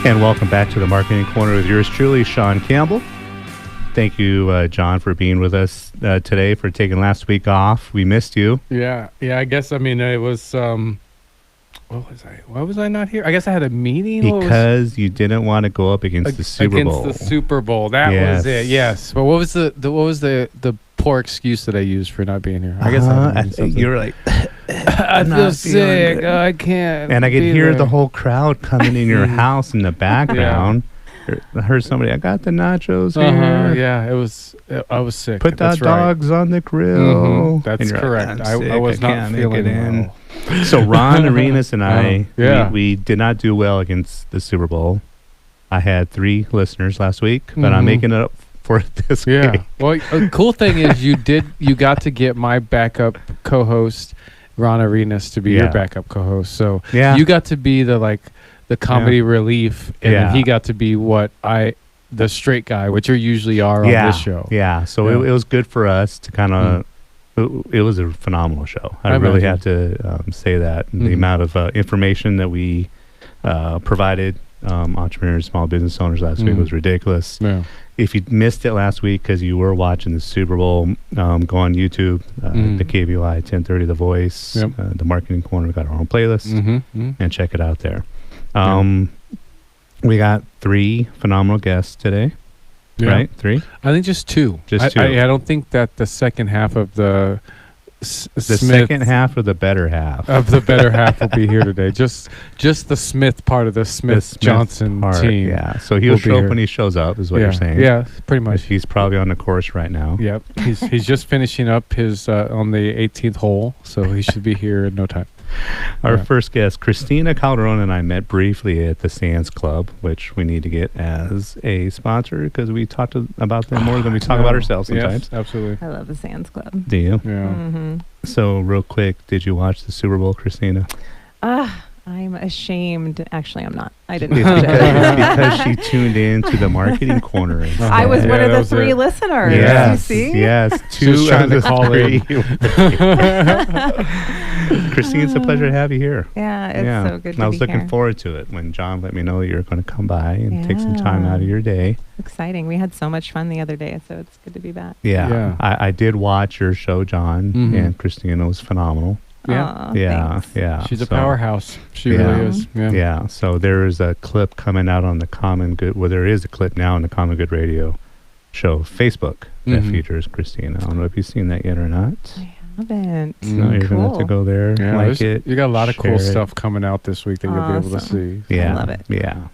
And welcome back to the Marketing Corner with yours truly, Sean Campbell. Thank you, John, for being with us today, for taking last week off. We missed you. Yeah. I guess, it was, why was I not here? I guess I had a meeting. Because you didn't want to go up against the Super Bowl. Against the Super Bowl. That was it, yes. But what was the poor excuse that I used for not being here? I guess I think you were like, I feel sick. I can't. And I could hear the whole crowd coming in your house in the background. I heard somebody, I got the nachos here. Yeah, I was sick. Put the dogs on the grill. That's correct. I was not feeling well. So Ron Arenas and I, we did not do well against the Super Bowl. I had 3 listeners last week, but I'm making it up for it this week. Yeah. Well, a cool thing is you got to get my backup co-host, Ron Arenas, to be your backup co-host. So you got to be the comedy relief, and then he got to be the straight guy, which you usually are on this show. Yeah. So it was good for us to kind of. It was a phenomenal show. I really have to say that. The amount of information that we provided entrepreneurs, small business owners last week was ridiculous. Yeah. If you missed it last week because you were watching the Super Bowl, go on YouTube, the KBY 1030 The Voice, the Marketing Corner. We got our own playlist, and check it out there. We got 3 phenomenal guests today. Yeah. Right? 3? I think just 2. Just 2. I don't think that the second half of the second half of the better half will be here today. Just the Smith part of the Smith Johnson team. Yeah. So he'll show up when he shows up, is what you're saying. Yeah, pretty much. He's probably on the course right now. Yep. He's just finishing up his on the 18th hole, so he should be here in no time. Our first guest, Christina, Calderon, and I met briefly at the Sands Club, which we need to get as a sponsor because we talked about them more than we talk about ourselves sometimes. Yes, absolutely. I love the Sands Club. Do you? Yeah. Mm-hmm. So real quick, did you watch the Super Bowl, Christina? I'm ashamed. Actually, I'm not. I didn't watch it. Because she tuned in to the Marketing Corner. I was one of the 3 listeners. Yes, you see? Yes. 2 trying to call in. Christine, it's a pleasure to have you here. Yeah, it's so good to be here. I was looking forward to it when John let me know you were going to come by and take some time out of your day. Exciting. We had so much fun the other day, so it's good to be back. Yeah. I did watch your show, John, and Christina was phenomenal. Yeah. Yeah. She's a powerhouse. She really is. Yeah. So there is a clip coming out on the Common Good. Well, there is a clip now on the Common Good Radio show Facebook that features Christina. I don't know if you've seen that yet or not. I haven't. No, you're gonna have to go there. Yeah, like it. You got a lot of cool stuff coming out this week that you'll be able to see. Yeah. I love it. Yeah.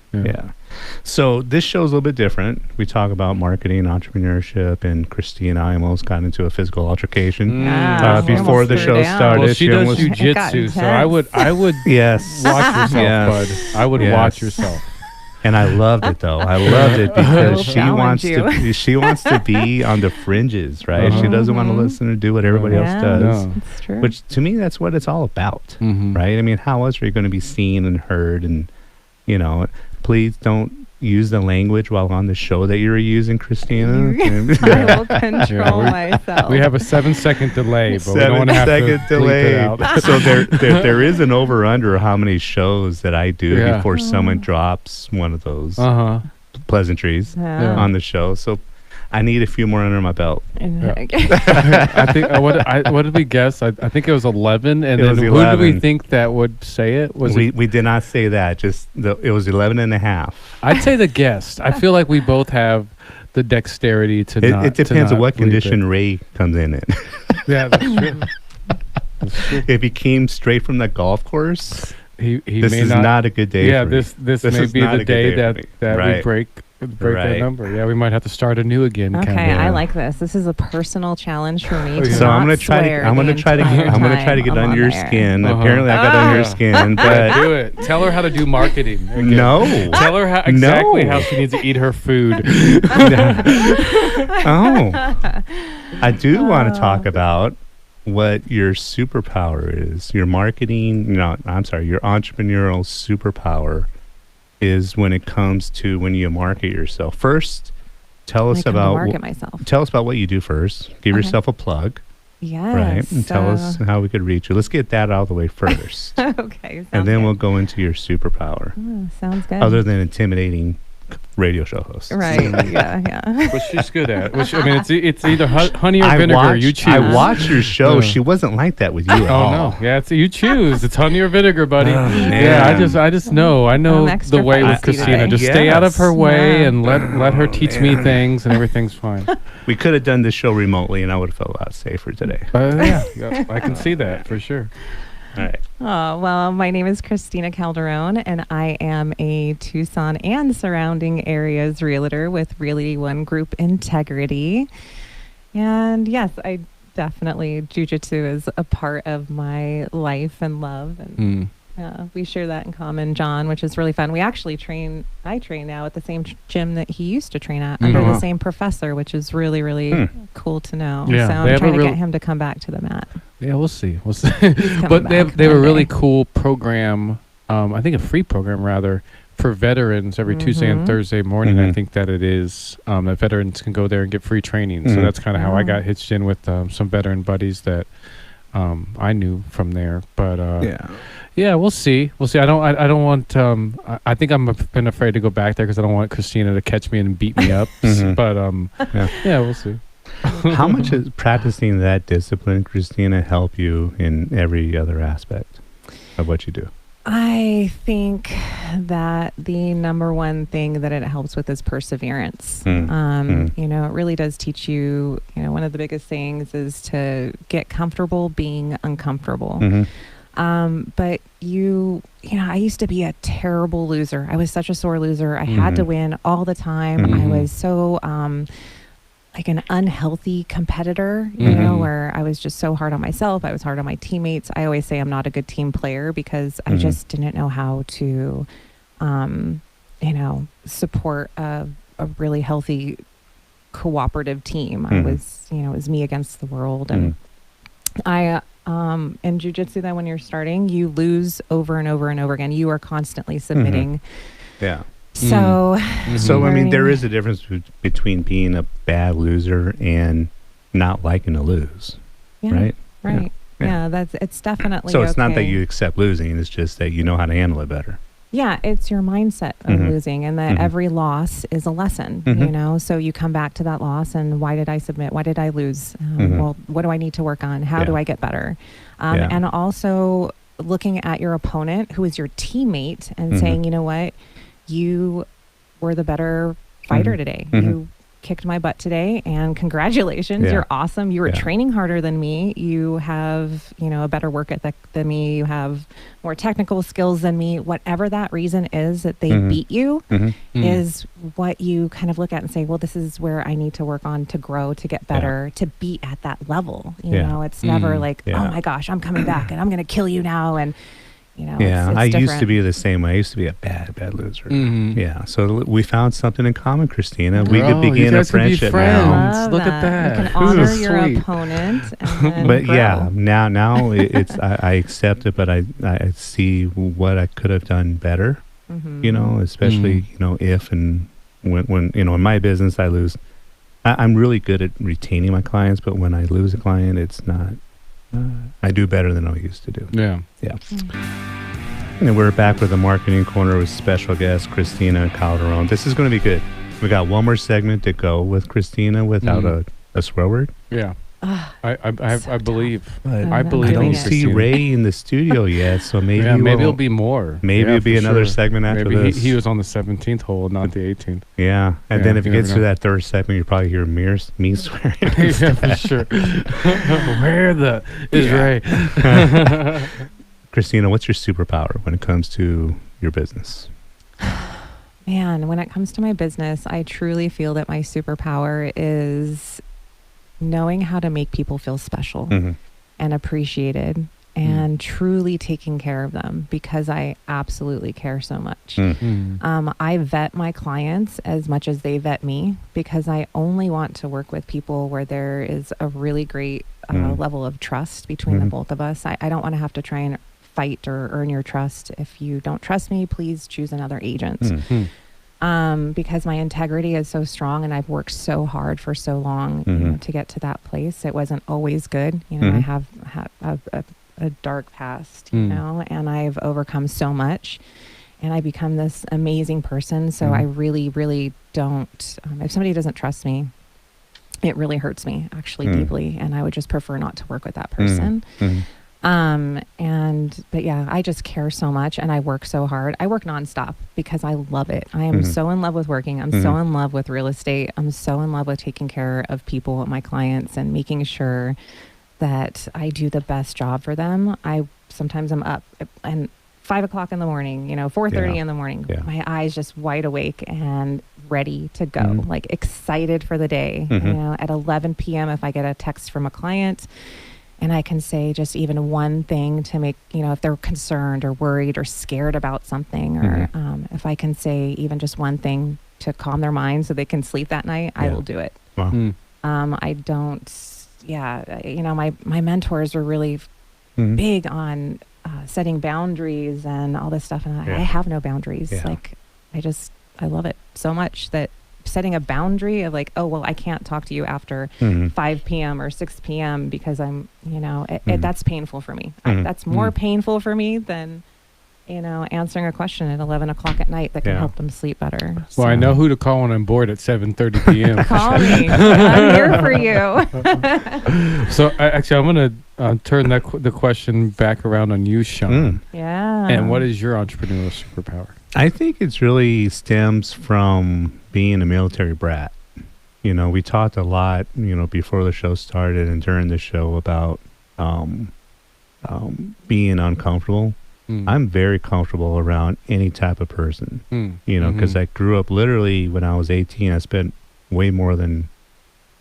So this show's a little bit different. We talk about marketing, entrepreneurship, and Christina and I almost got into a physical altercation before the show started. Well, she does jujitsu, so I would watch yourself, bud. I would watch yourself. And I loved it though. I loved it because she wants to be on the fringes, right? She doesn't want to listen or do what everybody else does. No. That's true. Which to me, that's what it's all about, right? I mean, how else are you going to be seen and heard? And please don't use the language while on the show that you're using, Christina. I will control myself. We have a 7-second delay, but we don't want to have to bleep it out. So there is an over-under how many shows that I do before someone drops one of those pleasantries on the show. So I need a few more under my belt. I think what did we guess? I think it was 11, and then who did we think that would say it? We did not say that. Just it was 11 and a half. I'd say the guest. I feel like we both have the dexterity to not. It depends on what condition Ray comes in. Yeah, that's true. If he came straight from the golf course, this is not a good day. Yeah, this may be the day that we break that number. Yeah, we might have to start anew again. Okay, I like this. This is a personal challenge for me. So I'm gonna try to get under your skin. Apparently, I got under your skin. But do it. Tell her how to do marketing. Again. No. Tell her how she needs to eat her food. I do want to talk about what your superpower is. Your marketing. Your entrepreneurial superpower is when it comes to when you market yourself. First, tell us about what you do first. Give yourself a plug, Yes. Right? And tell us how we could reach you. Let's get that out of the way first. Okay. And then we'll go into your superpower. Sounds good. Other than intimidating radio show hosts. Right. Yeah. Which she's good at. Which, I mean, it's either honey or vinegar. You choose. I watched your show. She wasn't like that with you at all. Oh, no. Yeah, you choose. It's honey or vinegar, buddy. Yeah, I just know. I know the way with Christina. Just stay out of her way and let her teach me things, and everything's fine. We could have done this show remotely, and I would have felt a lot safer today. Yeah, I can see that for sure. All right. Oh, well, my name is Christina Calderon, and I am a Tucson and surrounding areas realtor with Realty One Group Integrity. And yes, I definitely, jiu-jitsu is a part of my life and love. And we share that in common, John, which is really fun. We actually I train now at the same gym that he used to train at under the same professor, which is really, really cool to know. Yeah, so I'm trying to get him to come back to the mat. Yeah, we'll see. But they have a really cool program, I think a free program rather, for veterans every Tuesday and Thursday morning. I think that it is, that veterans can go there and get free training. So that's kind of how I got hitched in with some veteran buddies that I knew from there. But yeah, we'll see. I don't want. I think I'm been afraid to go back there because I don't want Christina to catch me and beat me up. But yeah, we'll see. How much has practicing that discipline, Christina, help you in every other aspect of what you do? I think that the number one thing that it helps with is perseverance. You know, it really does teach you, one of the biggest things is to get comfortable being uncomfortable. But I used to be a terrible loser. I was such a sore loser. I had to win all the time. I was so, like an unhealthy competitor, where I was just so hard on myself. I was hard on my teammates. I always say I'm not a good team player because I just didn't know how to, support a really healthy cooperative team. I was, it was me against the world. And in jiu-jitsu, then when you're starting, you lose over and over and over again. You are constantly submitting. Yeah. So, I mean, there is a difference between being a bad loser and not liking to lose, right? Right. Yeah, it's definitely so. It's not that you accept losing; it's just that you know how to handle it better. Yeah, it's your mindset of losing, and that every loss is a lesson. So you come back to that loss, and why did I submit? Why did I lose? Well, what do I need to work on? How do I get better? And also looking at your opponent, who is your teammate, and saying, you know what? You were the better fighter today. You kicked my butt today, and congratulations. You're awesome. You were training harder than me. You have, a better work ethic than me. You have more technical skills than me. Whatever that reason is that they beat you is what you kind of look at and say, well, this is where I need to work on to grow, to get better, to be at that level. You know, it's never like, oh my gosh, I'm coming back and I'm going to kill you now. And it's I different. used to be the same way. I used to be a bad loser. Yeah, so we found something in common, Christina. We could begin a friendship now. Look at that. You can honor your opponent. And but grow. now it's I accept it, but I see what I could have done better. Especially if and when in my business I lose. I'm really good at retaining my clients, but when I lose a client, it's not. I do better than I used to do. Yeah. And we're back with the Marketing Corner with special guest Christina Calderon. This is going to be good. We got one more segment to go with Christina without a swear word. Yeah. I believe. I don't see Ray in the studio yet, so maybe it'll be more. Maybe it'll be another segment after this. He was on the 17th hole, not the 18th. Yeah, and then if it gets to that third segment, you probably hear me swearing. Yeah, for sure. Where is Ray? Christina, what's your superpower when it comes to your business? Man, when it comes to my business, I truly feel that my superpower is knowing how to make people feel special and appreciated and truly taking care of them, because I absolutely care so much. I vet my clients as much as they vet me, because I only want to work with people where there is a really great level of trust between the both of us. I don't want to have to try and fight or earn your trust. If you don't trust me, please choose another agent. because my integrity is so strong and I've worked so hard for so long you know, to get to that place. It wasn't always good. You know, I have had a dark past, you know, and I've overcome so much and I become this amazing person. So I really, really don't, if somebody doesn't trust me, it really hurts me actually deeply. And I would just prefer not to work with that person. But yeah, I just care so much and I work so hard. I work nonstop because I love it. I am so in love with working. I'm so in love with real estate. I'm so in love with taking care of people, my clients, and making sure that I do the best job for them. Sometimes I'm up and 5 o'clock in the morning, you know, 4:30 in the morning, my eyes just wide awake and ready to go, like excited for the day. You know, at 11 p.m. if I get a text from a client and I can say just even one thing to make, you know, if they're concerned or worried or scared about something, or if I can say even just one thing to calm their mind so they can sleep that night, I will do it. Wow. I don't, you know, my mentors were really big on setting boundaries and all this stuff. And I have no boundaries. Like, I love it so much that setting a boundary of like, oh, well, I can't talk to you after 5 p.m. or 6 p.m. because I'm, you know, that's painful for me. That's more painful for me than, you know, answering a question at 11 o'clock at night that can help them sleep better. Well, so. I know who to call when I'm bored at 7:30 p.m. Call me. I'm here for you. So actually, I'm going to turn the question back around on you, Sean. Yeah. And what is your entrepreneurial superpower? I think it's really stems from being a military brat. You know, we talked a lot, you know, before the show started and during the show about being uncomfortable. I'm very comfortable around any type of person, you know, because I grew up literally when I was 18. I spent way more than,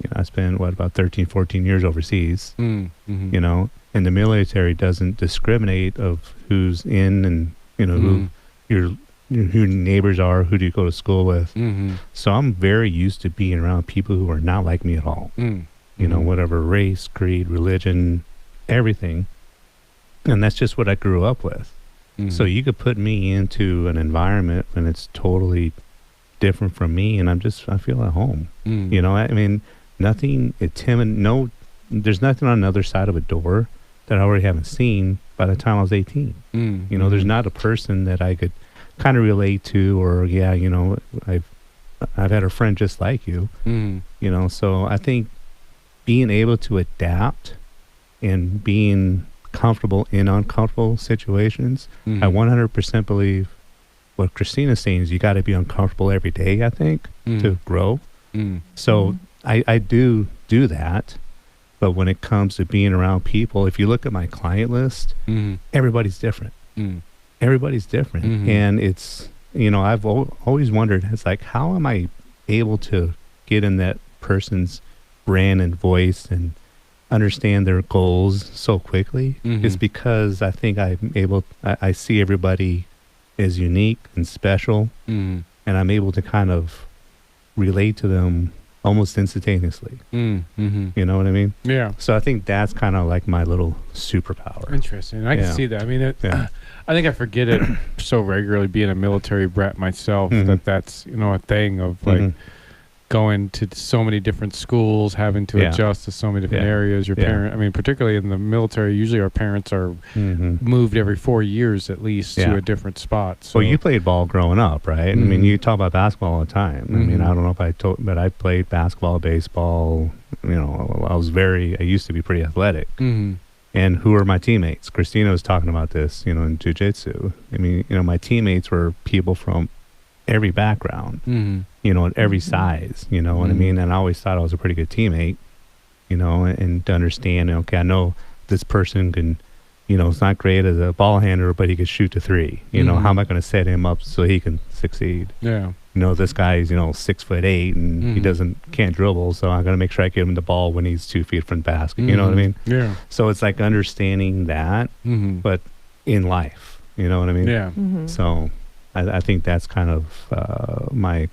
you know, I spent about 13, 14 years overseas, you know, and the military doesn't discriminate of who's in and, you know, who your neighbors are, who do you go to school with. So I'm very used to being around people who are not like me at all, you know, whatever race, creed, religion, everything. And that's just what I grew up with. So you could put me into an environment and it's totally different from me, and I feel at home. You know, I mean, there's nothing on the other side of a door that I already haven't seen by the time I was 18. You know, there's not a person that I could kind of relate to, or you know, I've had a friend just like you. You know, so I think being able to adapt and being comfortable in uncomfortable situations. I 100% believe what Christina's saying is you got to be uncomfortable every day, I think, to grow. So I do that. But when it comes to being around people, if you look at my client list, everybody's different. Everybody's different. And it's, you know, I've always wondered, it's like, how am I able to get in that person's brand and voice and understand their goals so quickly? It's because I think I see everybody as unique and special, and I'm able to kind of relate to them almost instantaneously. You know what I mean? Yeah. So I think that's kind of like my little superpower. Interesting. I can see that. I mean, I think I forget it so regularly, being a military brat myself, that's, you know, a thing of like going to so many different schools, having to adjust to so many different areas. Your parent, I mean, particularly in the military, usually our parents are moved every 4 years at least to a different spot. So. Well, you played ball growing up, right? I mean, you talk about basketball all the time. I mean, I don't know if I told, but I played basketball, baseball. You know, I used to be pretty athletic. And who are my teammates? Christina was talking about this, you know, in jiu-jitsu. I mean, you know, my teammates were people from every background, you know, at every size, you know what I mean? And I always thought I was a pretty good teammate, you know, and to understand, okay, I know this person can, you know, it's not great as a ball handler, but he could shoot the three. You know, how am I going to set him up so he can succeed? Yeah. You know, this guy's, you know, 6'8" and he can't dribble, so I'm going to make sure I give him the ball when he's 2 feet from the basket. You know what I mean? Yeah. So it's like understanding that, but in life, you know what I mean? Yeah. So I think that's kind of my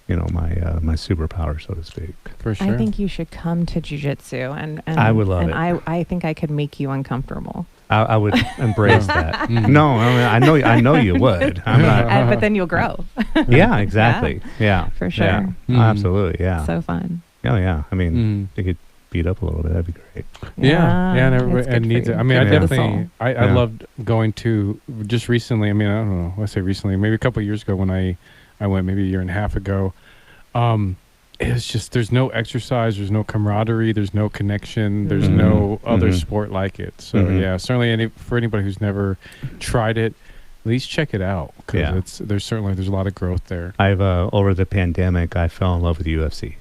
my superpower, so to speak. For sure. I think you should come to jiu-jitsu, and I would love it. I think I could make you uncomfortable. I would embrace that. No, I know you would. I'm not. But then you'll grow. Yeah, exactly. Yeah, for sure. Yeah. Absolutely. Yeah. So fun. Oh yeah. I mean, they could beat up a little bit. That'd be great. I need to. I mean, I definitely. I loved going to just recently. I mean, I don't know. Let's say recently, maybe a couple of years ago when I went, maybe a year and a half ago. It's just there's no exercise, there's no camaraderie, there's no connection, there's no other sport like it. So yeah, certainly for anybody who's never tried it, at least check it out, because there's a lot of growth there. I've over the pandemic, I fell in love with UFC,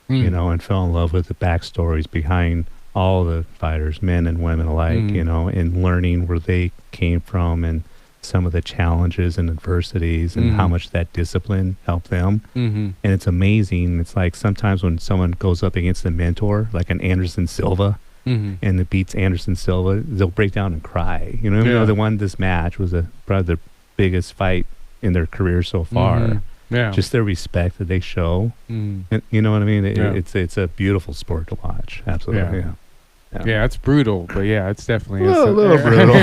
and fell in love with the backstories behind all the fighters, men and women alike, and learning where they came from and some of the challenges and adversities and how much that discipline helped them. And it's amazing. It's like sometimes when someone goes up against a mentor, like an Anderson Silva, and it beats Anderson Silva, they'll break down and cry. Even though they won this match, was probably the biggest fight in their career so far. Just their respect that they show. And, you know what I mean? It's a beautiful sport to watch. Absolutely. Yeah, it's brutal, but it's definitely a little brutal.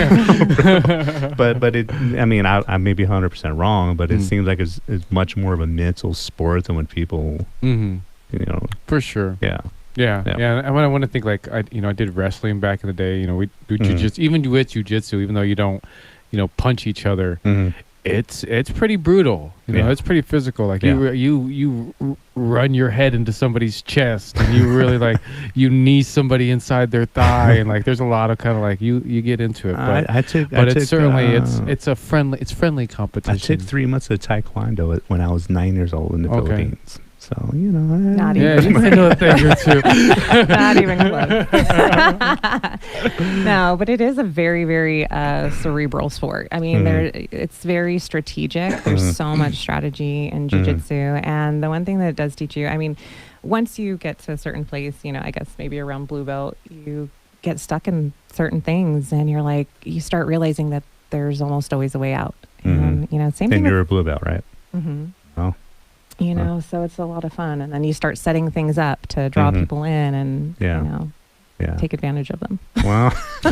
but it. I mean, I may be 100% wrong, but it seems like it's much more of a mental sport than when people, For sure. Yeah. And when I want to think, like, I did wrestling back in the day. We do jujitsu, even with jujitsu, even though you don't, punch each other. It's pretty brutal. It's pretty physical. Like you run your head into somebody's chest, and you really you knee somebody inside their thigh, and there's a lot of kind of you get into it. But it's certainly it's friendly competition. I took 3 months of Taekwondo when I was 9 years old in the Philippines. So, not even I know a thing or two. Not even close. No, but it is a very, very cerebral sport. I mean, it's very strategic. There's so much strategy in jiu-jitsu. And the one thing that it does teach you, I mean, once you get to a certain place, I guess maybe around blue belt, you get stuck in certain things, and you start realizing that there's almost always a way out. And, same thing. And you're a blue belt, right? Oh. So it's a lot of fun. And then you start setting things up to draw people in and, take advantage of them. Wow. So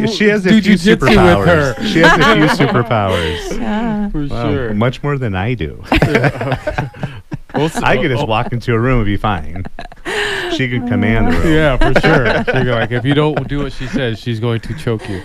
she has a few superpowers. She has a few superpowers. Yeah. For sure. Much more than I do. I could just walk into a room and be fine. She could command the room. Yeah, for sure. She's if you don't do what she says, she's going to choke you.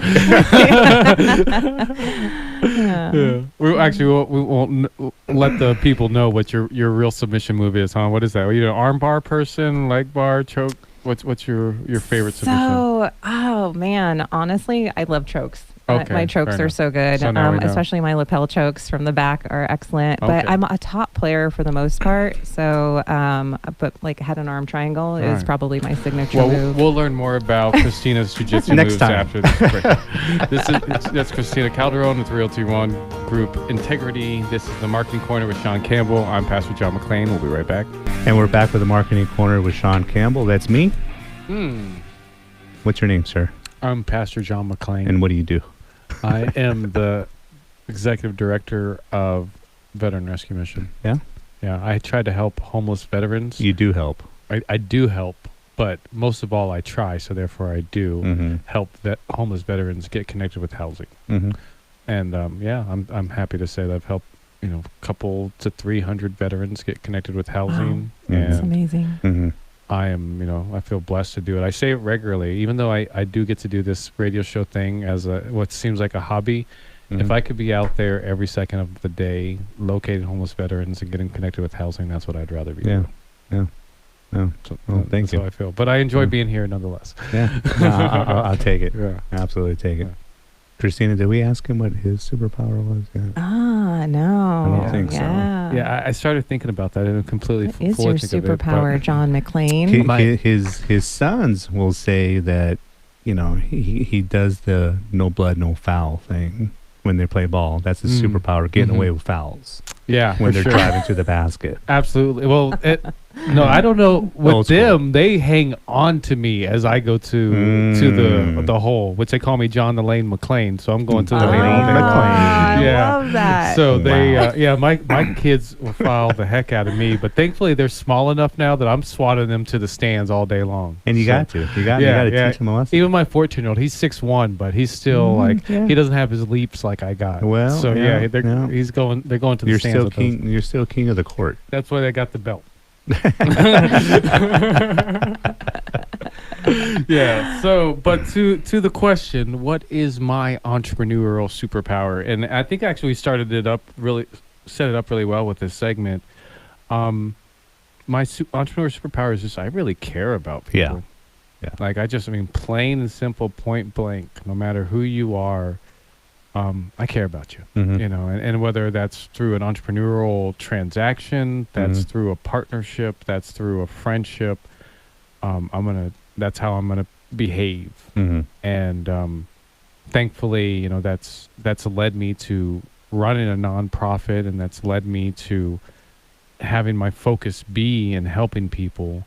We won't let the people know what your real submission move is, huh? What is that? Are you an arm bar person, leg bar, choke? What's your favorite submission? So, oh man, honestly, I love chokes. My chokes are so good, especially my lapel chokes from the back are excellent. But I'm a top player for the most part. So, but head and arm triangle is probably my signature move. We'll learn more about Christina's jiu-jitsu moves after this break. That's Christina Calderon with Realty One Group Integrity. This is the Marketing Corner with Sean Campbell. I'm Pastor John McClain. We'll be right back. And we're back with the Marketing Corner with Sean Campbell. That's me. What's your name, sir? I'm Pastor John McClain. And what do you do? I am the executive director of Veteran Rescue Mission. Yeah? Yeah, I try to help homeless veterans. You do help. I do help, but most of all, I try, so therefore I do help homeless veterans get connected with housing. And I'm happy to say that I've helped a couple to 300 veterans get connected with housing. Wow. That's amazing. I am, I feel blessed to do it. I say it regularly, even though I do get to do this radio show thing as what seems like a hobby. If I could be out there every second of the day, locating homeless veterans and getting connected with housing, that's what I'd rather be doing. Yeah. So, thank you. That's how I feel. But I enjoy being here nonetheless. Yeah. I'll take it. Yeah. Absolutely take it. Christina, did we ask him what his superpower was? No. I don't think so. Yeah, I started thinking about that and completely what is your superpower, John McClain? His sons will say that, he does the no blood, no foul thing when they play ball. That's his superpower, getting away with fouls. Yeah, when they're driving to the basket. Absolutely. Well, No, I don't know. With them, they hang on to me as I go to the hole, which they call me John the Lane McClane. So I'm going to the Lane McClane. Yeah, I love that. So they, my kids will foul the heck out of me, but thankfully they're small enough now that I'm swatting them to the stands all day long. And you got to teach them a lesson. Even my 14-year-old, he's 6'1", but he's still he doesn't have his leaps like I got. Well, so they're going to the stands. You're still king of the court. That's why they got the belt. Yeah. So, but to the question, what is my entrepreneurial superpower? And I think actually we set it up really well with this segment. My entrepreneurial superpower is just I really care about people. Yeah. Like plain and simple, point blank. No matter who you are, I care about you. And whether that's through an entrepreneurial transaction, that's through a partnership, that's through a friendship, that's how I'm gonna behave. And thankfully, that's led me to running a nonprofit, and that's led me to having my focus be in helping people.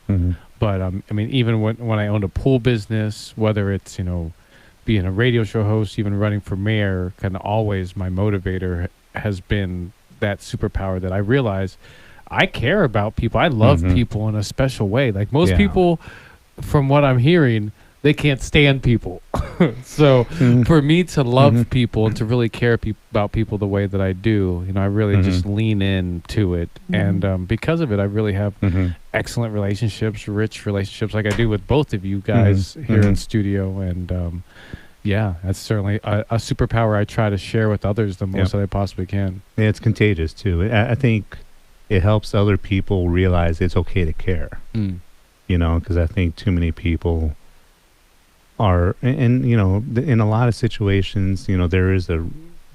But even when I owned a pool business, whether it's being a radio show host, even running for mayor, kind of always my motivator has been that superpower that I realize I care about people. I love people in a special way. Like most people, from what I'm hearing, they can't stand people. So for me to love people and to really care about people the way that I do, I really just lean into it. And because of it, I really have excellent relationships, rich relationships like I do with both of you guys here in studio. And that's certainly a superpower I try to share with others the most that I possibly can. Yeah, it's contagious too. I think it helps other people realize it's okay to care. Because I think too many people are, and in a lot of situations, there is a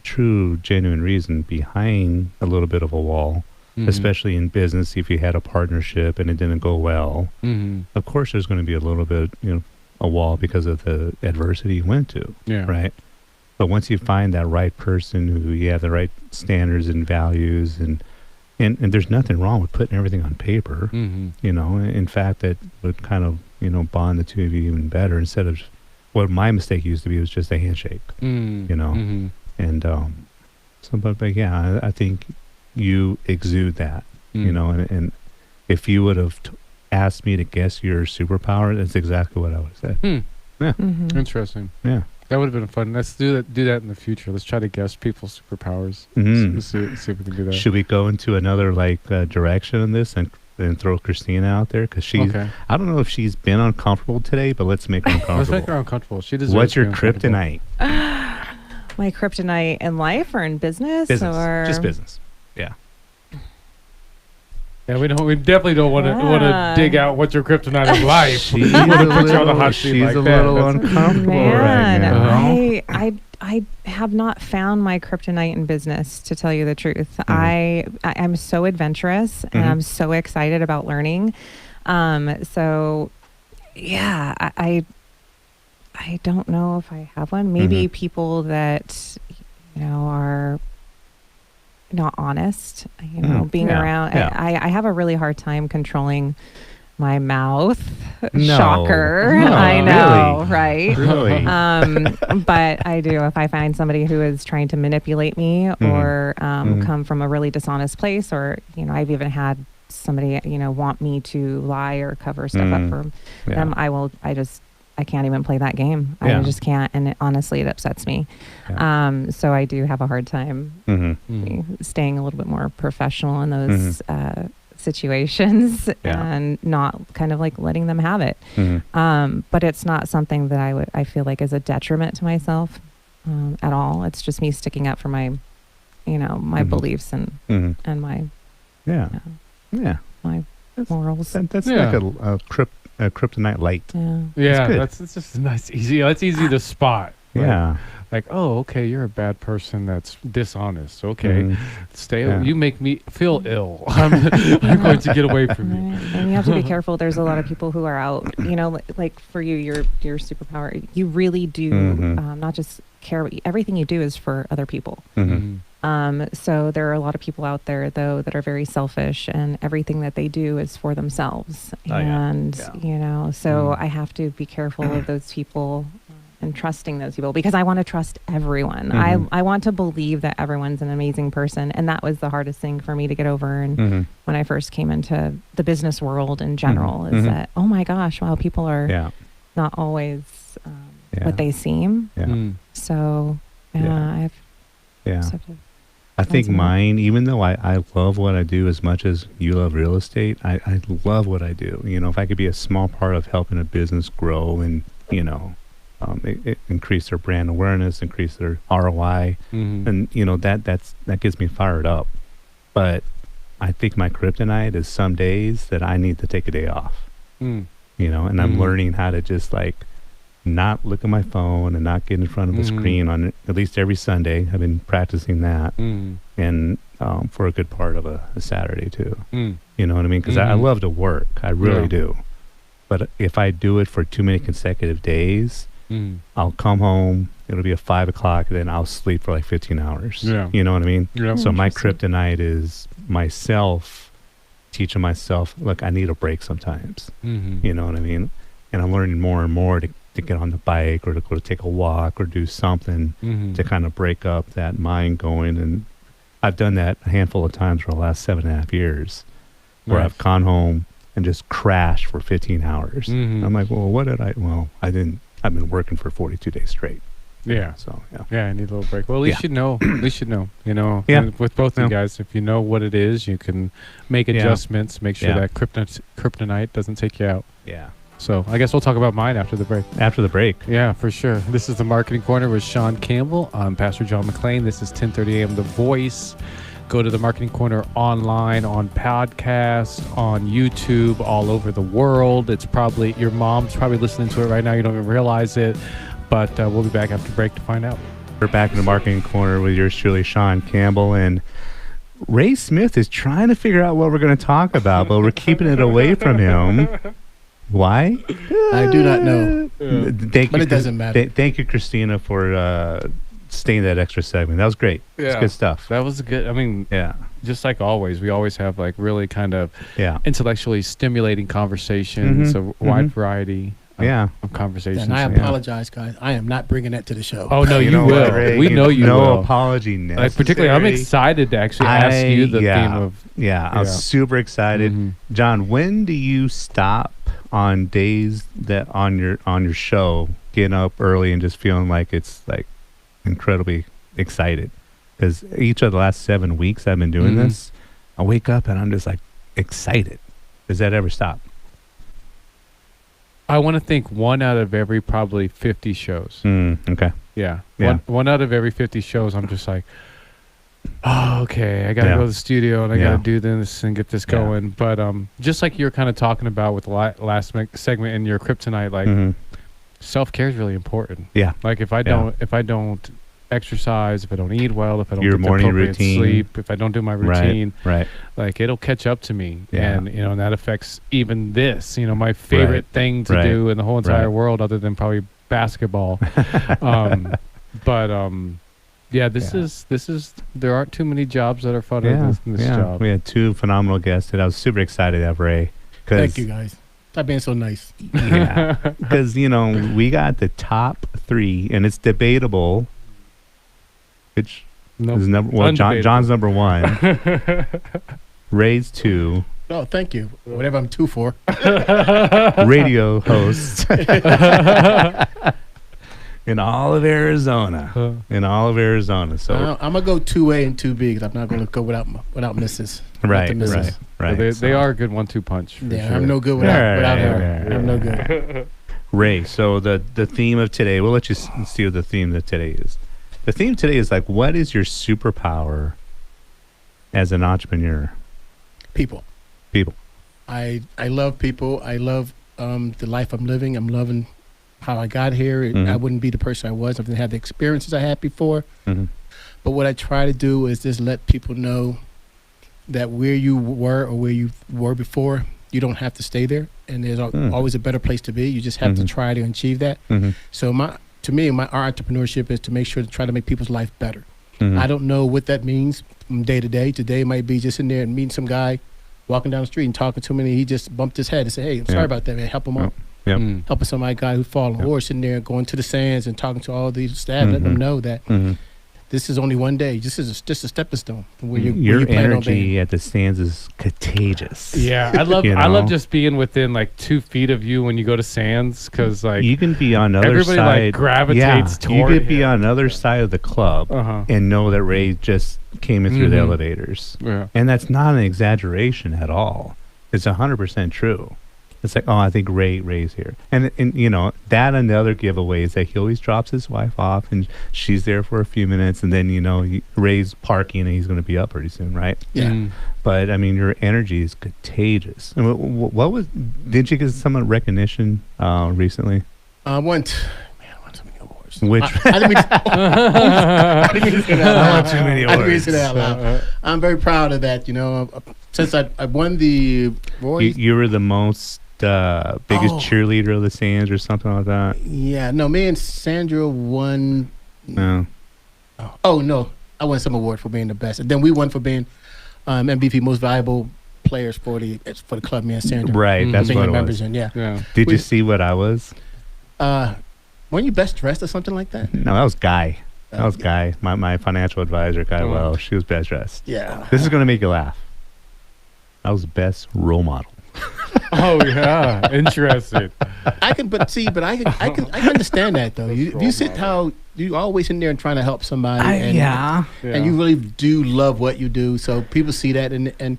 true, genuine reason behind a little bit of a wall, especially in business. If you had a partnership and it didn't go well, of course there's going to be a little bit, a wall because of the adversity you went to, right? But once you find that right person who you have the right standards and values, and there's nothing wrong with putting everything on paper, in fact, that would kind of, bond the two of you even better, instead of what my mistake used to be was just a handshake, and I think you exude that, and if you would have asked me to guess your superpower, that's exactly what I would have said. Yeah. Interesting. Yeah. That would have been fun. Let's do that in the future. Let's try to guess people's superpowers. See if we can do that. Should we go into another direction in this and throw Christina out there? Because I don't know if she's been uncomfortable today, but let's make her uncomfortable. Let's make her uncomfortable. She deserves. What's your kryptonite? My kryptonite in life or in business? Or just business. Yeah. Yeah, we definitely don't want to dig out what's your kryptonite in life. She's a little uncomfortable right now. I have not found my kryptonite in business, to tell you the truth. I'm so adventurous and I'm so excited about learning. So yeah, I don't know if I have one. Maybe people that are not honest, being around. I have a really hard time controlling my mouth. Shocker. No, I know, really? Right? Really? But I do. If I find somebody who is trying to manipulate me or come from a really dishonest place, or, I've even had somebody, want me to lie or cover stuff up for them, I can't even play that game. I just can't. And honestly, it upsets me. Yeah. So I do have a hard time staying a little bit more professional in those situations and not kind of letting them have it. But it's not something that I feel like is a detriment to myself at all. It's just me sticking up for my, my beliefs and my, my morals. That's like a kryptonite light. Yeah, that's just nice, easy. That's easy to spot. Yeah. Like, oh, okay, you're a bad person that's dishonest. Okay, you make me feel ill. I'm going to get away from you. And you have to be careful. There's a lot of people who are out, like for you, your superpower, you really do not just care. Everything you do is for other people. So there are a lot of people out there, though, that are very selfish, and everything that they do is for themselves. So I have to be careful of those people and trusting those people, because I want to trust everyone. I want to believe that everyone's an amazing person. And that was the hardest thing for me to get over. And when I first came into the business world in general, is that, oh my gosh, wow, people are not always what they seem. So I think mine, even though I love what I do as much as you love real estate, I love what I do. If I could be a small part of helping a business grow and, it increase their brand awareness, increase their ROI, and that gets me fired up. But I think my kryptonite is some days that I need to take a day off. And I'm learning how to just not look at my phone and not get in front of the screen on at least every Sunday. I've been practicing that, and for a good part of a Saturday too. You know what I mean? Because I love to work, I really do. But if I do it for too many consecutive days, I'll come home, it'll be at 5 o'clock, and then I'll sleep for 15 hours. You know what I mean? So my kryptonite is myself, teaching myself, look, I need a break sometimes. You know what I mean? And I'm learning more and more to get on the bike or to go to take a walk or do something to kind of break up that mind going. And I've done that a handful of times for the last 7.5 years, where I've gone home and just crashed for 15 hours. I'm like, well, what did I didn't. I've been working for 42 days straight. So I need a little break. Well, at least you know. At least you know. With both of you guys, if you know what it is, you can make adjustments. Make sure that kryptonite doesn't take you out. So I guess we'll talk about mine after the break. After the break. Yeah, for sure. This is the Marketing Corner with Sean Campbell. I'm Pastor John McClain. This is 1030 AM The Voice. Go to the Marketing Corner online, on podcasts, on YouTube, all over the world. It's probably, your mom's probably listening to it right now. You don't even realize it. But we'll be back after break to find out. We're back in the Marketing Corner with yours truly, Sean Campbell. And Ray Smith is trying to figure out what we're going to talk about, but we're keeping it away from him. Why? I do not know. But it doesn't matter. Thank you, Christina, for staying that extra segment. That was great. It's good stuff. That was good. I mean, just like always, we always have really kind of intellectually stimulating conversations, a wide variety of conversations. And I apologize, guys. I am not bringing that to the show. Oh, no, you will. Ray, we know you will. No apology necessary. Particularly, I'm excited to actually ask you the theme of... I'm super excited. John, when do you stop on days that on your show, getting up early and just feeling like it's incredibly excited? Because each of the last 7 weeks I've been doing this, I wake up and I'm just excited. Does that ever stop? I want to think 1 out of every probably 50 shows. Okay. Yeah. One out of every 50 shows, I'm just like, oh, okay, I got to go to the studio and I got to do this and get this going. But just like you're kind of talking about with the last segment in your kryptonite, self-care is really important. If I don't exercise, if I don't eat well, if I don't your get morning appropriate routine, sleep, if I don't do my routine, right. It'll catch up to me. And and that affects even this, my favorite thing to do in the whole entire world, other than probably basketball. This is there aren't too many jobs that are fun than this job. We had 2 phenomenal guests and I was super excited to have Ray. Thank you, guys. Stop being so nice. Because we got the top 3 and it's debatable which is John's number 1. Ray's 2. Oh, thank you. Whatever I'm 2 for. Radio hosts. In all of Arizona. So I'm going to go 2A and 2B because I'm not going to go without misses. Right. They are a good 1-2 punch. Sure. I'm no good without her. I'm no good. Ray, so the theme of today, we'll let you see what the theme of today is. The theme today is what is your superpower as an entrepreneur? People. I love people. I love the life I'm living. I'm loving how I got here. I wouldn't be the person I was if I didn't have the experiences I had before. But what I try to do is just let people know that where you were or where you were before, you don't have to stay there. And there's always a better place to be. You just have to try to achieve that. So our entrepreneurship is to make sure to try to make people's life better. I don't know what that means from day to day. Today it might be just in there and meeting some guy walking down the street and talking to him, and he just bumped his head and said, hey, I'm sorry about that, man. Help him out. Helping somebody guy who's fallen, or sitting there going to the sands and talking to all these staff, letting them know that this is only one day. This is just a stepping stone. Where your energy at the stands is contagious. Yeah, I love just being within like 2 feet of you when you go to sands, because like you can be on the other side. Everybody like gravitates toward you could be on the other side of the club and know that Ray just came in through the elevators, and that's not an exaggeration at all. It's 100% true. It's like, oh, I think Ray's here. And you know, that and the other giveaways that he always drops his wife off and she's there for a few minutes, and then, you know, Ray's parking and he's going to be up pretty soon, right? Yeah. But, I mean, your energy is contagious. And did you get some recognition recently? I won so many awards. Which? I didn't mean to say that out loud. I'm very proud of that, you know. Since I won the awards. You were the most biggest cheerleader of the sands or something like that. Yeah, no, me and Sandra won. No. Oh no, I won some award for being the best, and then we won for being MVP, most valuable players for the club. Me and Sandra, right? That's what it was. Did you see what I was? Weren't you best dressed or something like that? No, that was Guy. That was Guy, my financial advisor, Guy. Well, she was best dressed. Yeah. This is gonna make you laugh. I was the best role model. Oh yeah, interesting. I can understand that though. You sit how you always in there and trying to help somebody, and you really do love what you do. So people see that and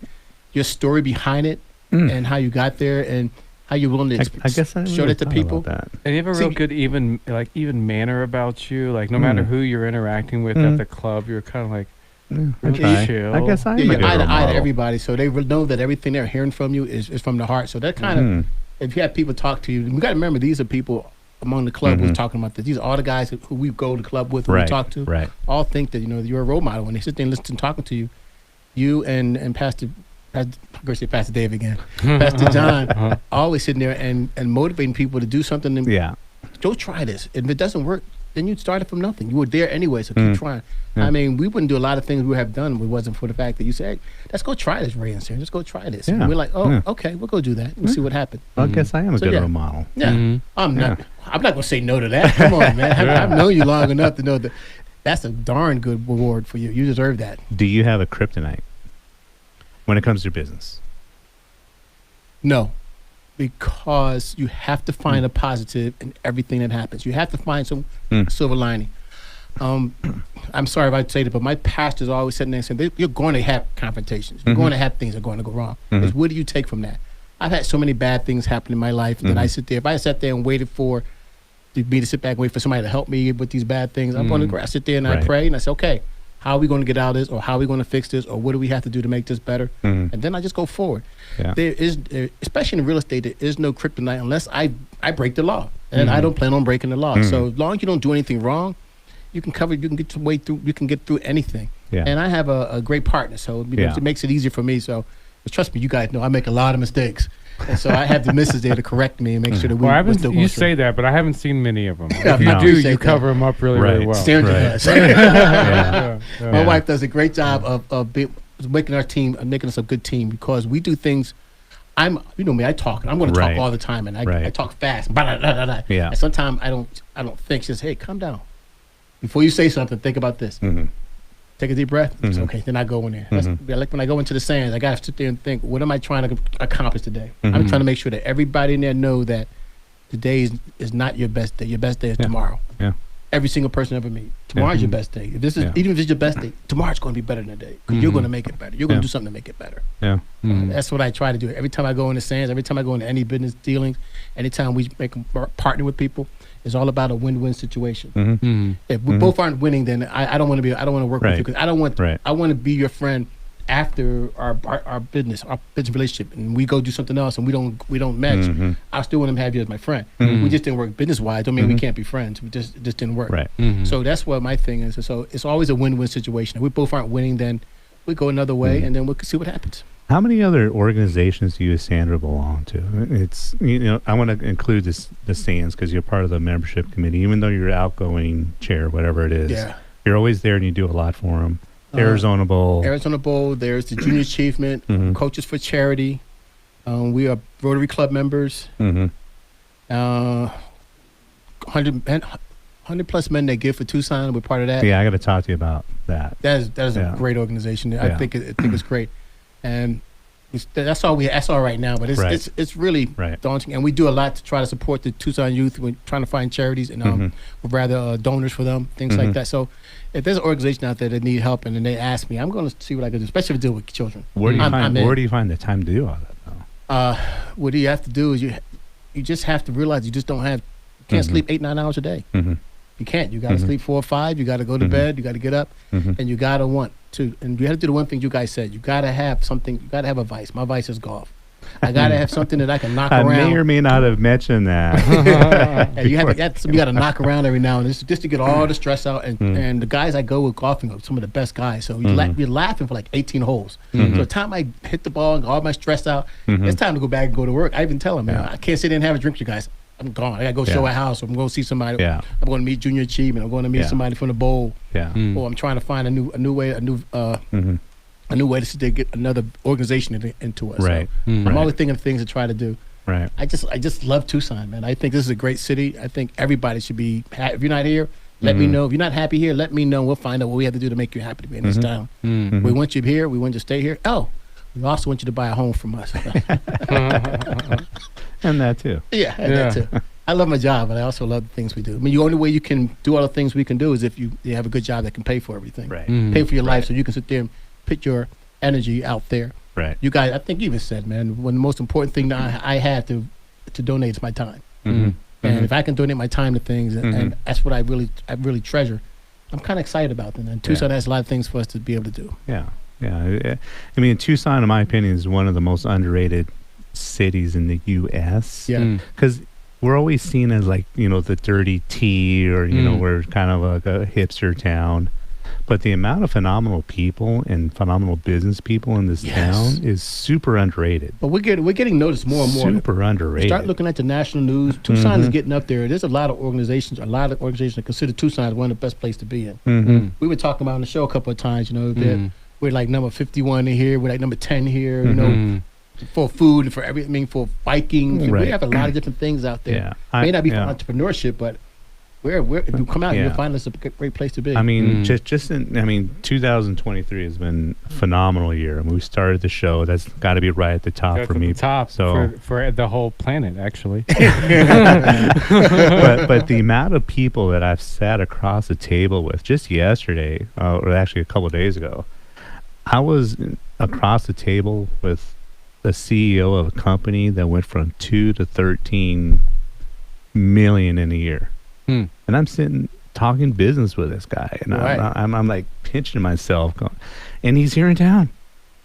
your story behind it and how you got there and how you're willing to show that to people. And you have a real good even manner about you. Like no matter who you're interacting with at the club, you're kind of like. Chill. I guess I am a good eye to model. everybody, so they know that everything they're hearing from you is from the heart. So that kind of, if you have people talk to you, you got to remember these are people among the club who's talking about this. These are all the guys who we go to the club with, who we talk to. Right. All think that you're a role model when they sit there and listen to talking to you. You and Pastor Dave again, Pastor John, always sitting there and motivating people to do something. Go try this. If it doesn't work, then you started from nothing. You were there anyway, so keep trying. I mean, we wouldn't do a lot of things we have done if it wasn't for the fact that you said, hey, let's go try this, Ray and Sarah. Let's go try this. And we're like, okay, we'll go do that. We'll see what happens. Well, I guess I am a good role model. Yeah. I'm not going to say no to that. Come on, man. I've known you long enough to know that that's a darn good reward for you. You deserve that. Do you have a kryptonite when it comes to your business? No. Because you have to find a positive in everything that happens. You have to find some silver lining. I'm sorry if I say that, but my pastor's always sitting there saying, you're going to have confrontations. You're going to have things that are going to go wrong. Because what do you take from that? I've had so many bad things happen in my life that I sit there. If I sat there and waited for me to sit back and wait for somebody to help me with these bad things, I'm going to sit there and I pray and I say, okay, how are we going to get out of this, or how are we going to fix this, or what do we have to do to make this better? And then I just go forward. There is, especially in real estate, there is no kryptonite unless I break the law, and I don't plan on breaking the law. So as long as you don't do anything wrong, you can get your way through. You can get through anything. And I have a great partner, so it makes it easier for me. So trust me, you guys know I make a lot of mistakes. And so I have the missus there to correct me and make sure that we're still going you say that, but I haven't seen many of them. Yeah, if you do, you cover them up really, really well. Sandra does. My wife does a great job of making our team, making us a good team, because we do things. You know me, I talk. I'm going to talk all the time, and I talk fast. And sometimes I don't think. She says, "Hey, calm down. Before you say something, think about this. Take a deep breath. It's okay. Then I go in there. Like when I go into the sands, I got to sit there and think, what am I trying to accomplish today? I'm trying to make sure that everybody in there know that today is not your best day. Your best day is tomorrow. Every single person ever meet. Tomorrow's your best day. Even if it's your best day, tomorrow's going to be better than today, because you're going to make it better. You're going to do something to make it better. That's what I try to do. Every time I go in the sands, every time I go into any business dealings, anytime we make a partner with people, it's all about a win-win situation. If we both aren't winning, then I don't want to work with you, because I want to be your friend after our business relationship, and we go do something else and we don't match. I still want to have you as my friend. We just didn't work business wise. Don't mean we can't be friends. It just didn't work. So that's what my thing is. So it's always a win-win situation. If we both aren't winning, then we go another way, and then we'll see what happens. How many other organizations do you and Sandra belong to? It's, I want to include the Sands, because you're part of the membership committee, even though you're outgoing chair, whatever it is. You're always there and you do a lot for them. Arizona Bowl. There's the Junior Achievement, Coaches for Charity. We are Rotary Club members. 100 plus men that give for Tucson. We're part of that. Yeah, I got to talk to you about that. That is a great organization. I think it's great, and that's all right now. But it's really daunting, and we do a lot to try to support the Tucson youth. We're trying to find charities and rather donors for them, things like that. So if there's an organization out there that need help and then they ask me, I'm going to see what I can do, especially if I deal with children. Where do you find the time to do all that though? What you have to do is you just have to realize you can't sleep 8-9 hours a day. You can't. You got to sleep 4 or 5. You got to go to bed. You got to get up, and you got to want to. And you have to do the one thing you guys said. You got to have something. You got to have a vice. My vice is golf. I got to have something that I can knock around. I may or may not have mentioned that. And you got to knock around every now and then just to get all the stress out. And the guys I go with golfing are some of the best guys. So you're laughing for like 18 holes. So the time I hit the ball and get all my stress out, it's time to go back and go to work. I even tell them, man, I can't sit in and have a drink with you guys. I'm gone. I got to go show a house. Or I'm going to see somebody. I'm going to meet Junior Achievement. I'm going to meet somebody from the bowl. Or I'm trying to find a new way to get another organization into us. Right. So I'm always thinking of things to try to do. Right. I just love Tucson, man. I think this is a great city. I think everybody should be. If you're not here, let me know. If you're not happy here, let me know. We'll find out what we have to do to make you happy to be in this town. We want you here. We want you to stay here. Oh, we also want you to buy a home from us. And that too. That too. I love my job, but I also love the things we do. I mean, the only way you can do all the things we can do is if you have a good job that can pay for everything. Right. Pay for your life so you can sit there and put your energy out there. Right. You guys, I think you even said, man, one of the most important thing that I have to donate is my time. And if I can donate my time to things, and that's what I really treasure, I'm kind of excited about them. And Tucson has a lot of things for us to be able to do. Yeah. I mean, Tucson, in my opinion, is one of the most underrated cities in the U.S. Because we're always seen as like, the dirty tea or, we're kind of like a hipster town. But the amount of phenomenal people and phenomenal business people in this town is super underrated. But we're getting noticed more and more. Super underrated. Start looking at the national news. Tucson is getting up there. There's a lot of organizations that consider Tucson as one of the best places to be in. We were talking about on the show a couple of times, that we're like number 51 in here. We're like number 10 here, for food and for everything, for biking. We have a lot of different things out there. May not be for entrepreneurship, but if you come out, you'll find this a great place to be. I mean, 2023 has been a phenomenal year. I mean, we started the show. That's got to be right at the top for me. Top for the whole planet, actually. but the amount of people that I've sat across the table with just yesterday, or actually a couple of days ago, I was across the table with the CEO of a company that went from 2 to 13 million in a year. And I'm sitting talking business with this guy, and I'm like pinching myself, going, and he's here in town.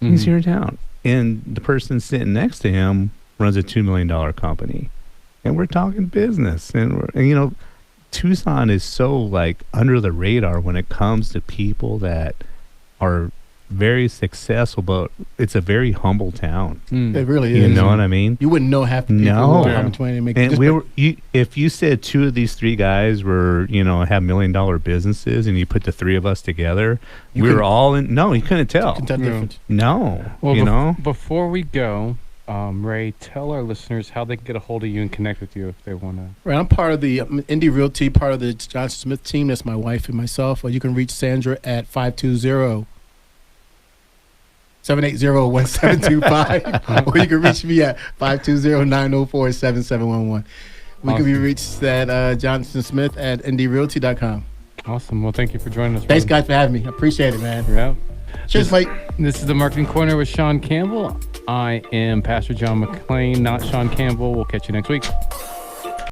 He's here in town, and the person sitting next to him runs a $2 million company, and we're talking business. And Tucson is so like under the radar when it comes to people that are very successful, but it's a very humble town. It really is. You know what I mean? You wouldn't know half the people who are to make it. And if you said 2 of these 3 guys were, have $1 million businesses, and you put the 3 of us together, we were all in. No, you couldn't tell. No. Well, before we go, Ray, tell our listeners how they can get a hold of you and connect with you if they want to. Right, I'm part of the Indie Realty, part of the Johnson Smith team. That's my wife and myself. Or you can reach Sandra at 520-780-1725, or you can reach me at 520-904-7711. We can be reached at Johnson Smith at indierealty.com. Awesome. Well, thank you for joining us. Thanks, guys, for having me. I appreciate it, man. Yeah. Cheers, Mike. This is the Marketing Corner with Sean Campbell. I am Pastor John McClain, not Sean Campbell. We'll catch you next week.